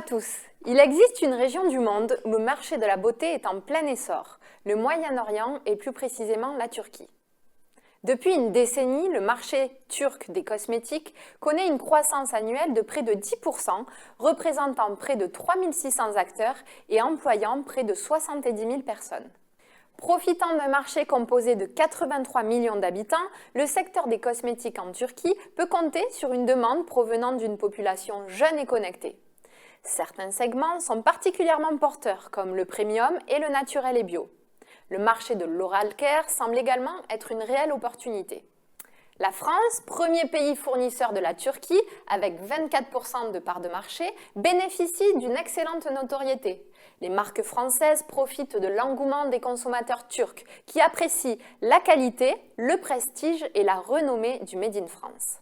à tous. Il existe une région du monde où le marché de la beauté est en plein essor, le Moyen-Orient et plus précisément la Turquie. Depuis une décennie, le marché turc des cosmétiques connaît une croissance annuelle de près de 10%, représentant près de 3600 acteurs et employant près de 70 000 personnes. Profitant d'un marché composé de 83 millions d'habitants, le secteur des cosmétiques en Turquie peut compter sur une demande provenant d'une population jeune et connectée. Certains segments sont particulièrement porteurs, comme le premium et le naturel et bio. Le marché de l'oral care semble également être une réelle opportunité. La France, premier pays fournisseur de la Turquie, avec 24% de part de marché, bénéficie d'une excellente notoriété. Les marques françaises profitent de l'engouement des consommateurs turcs qui apprécient la qualité, le prestige et la renommée du Made in France.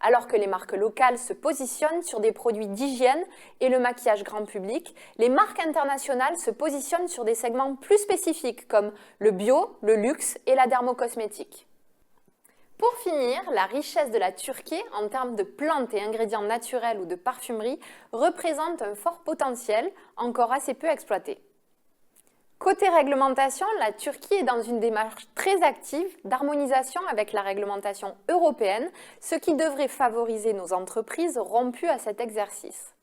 Alors que les marques locales se positionnent sur des produits d'hygiène et le maquillage grand public, les marques internationales se positionnent sur des segments plus spécifiques comme le bio, le luxe et la dermocosmétique. Pour finir, la richesse de la Turquie en termes de plantes et ingrédients naturels ou de parfumerie représente un fort potentiel encore assez peu exploité. Côté réglementation, la Turquie est dans une démarche très active d'harmonisation avec la réglementation européenne, ce qui devrait favoriser nos entreprises rompues à cet exercice.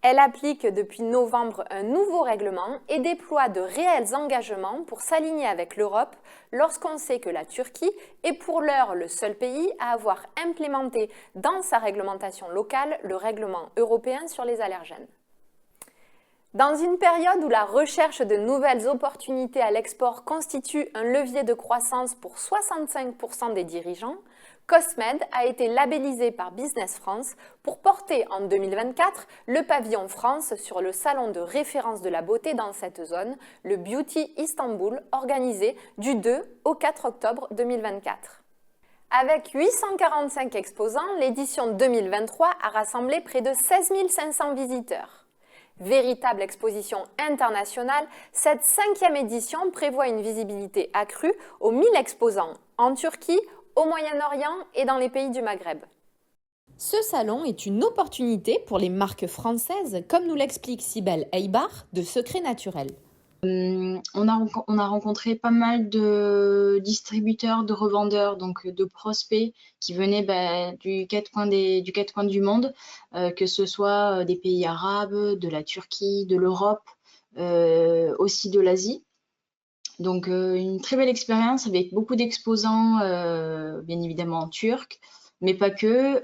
Elle applique depuis novembre un nouveau règlement et déploie de réels engagements pour s'aligner avec l'Europe lorsqu'on sait que la Turquie est pour l'heure le seul pays à avoir implémenté dans sa réglementation locale le règlement européen sur les allergènes. Dans une période où la recherche de nouvelles opportunités à l'export constitue un levier de croissance pour 65% des dirigeants, Cosmed a été labellisé par Business France pour porter en 2024 le pavillon France sur le salon de référence de la beauté dans cette zone, le Beauty Istanbul, organisé du 2 au 4 octobre 2024. Avec 845 exposants, l'édition 2023 a rassemblé près de 16 500 visiteurs. Véritable exposition internationale, cette 5e édition prévoit une visibilité accrue aux 1000 exposants en Turquie, au Moyen-Orient et dans les pays du Maghreb. Ce salon est une opportunité pour les marques françaises, comme nous l'explique Sibel Eibar de Secret Naturel. On a rencontré pas mal de distributeurs, de revendeurs, donc de prospects qui venaient du quatre coins du monde, que ce soit des pays arabes, de la Turquie, de l'Europe, aussi de l'Asie. Donc une très belle expérience avec beaucoup d'exposants, bien évidemment turcs, mais pas que.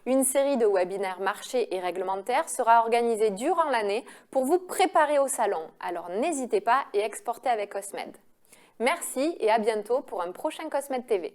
Une série de webinaires marchés et réglementaires sera organisée durant l'année pour vous préparer au salon. Alors n'hésitez pas et exportez avec Cosmed. Merci et à bientôt pour un prochain Cosmed TV.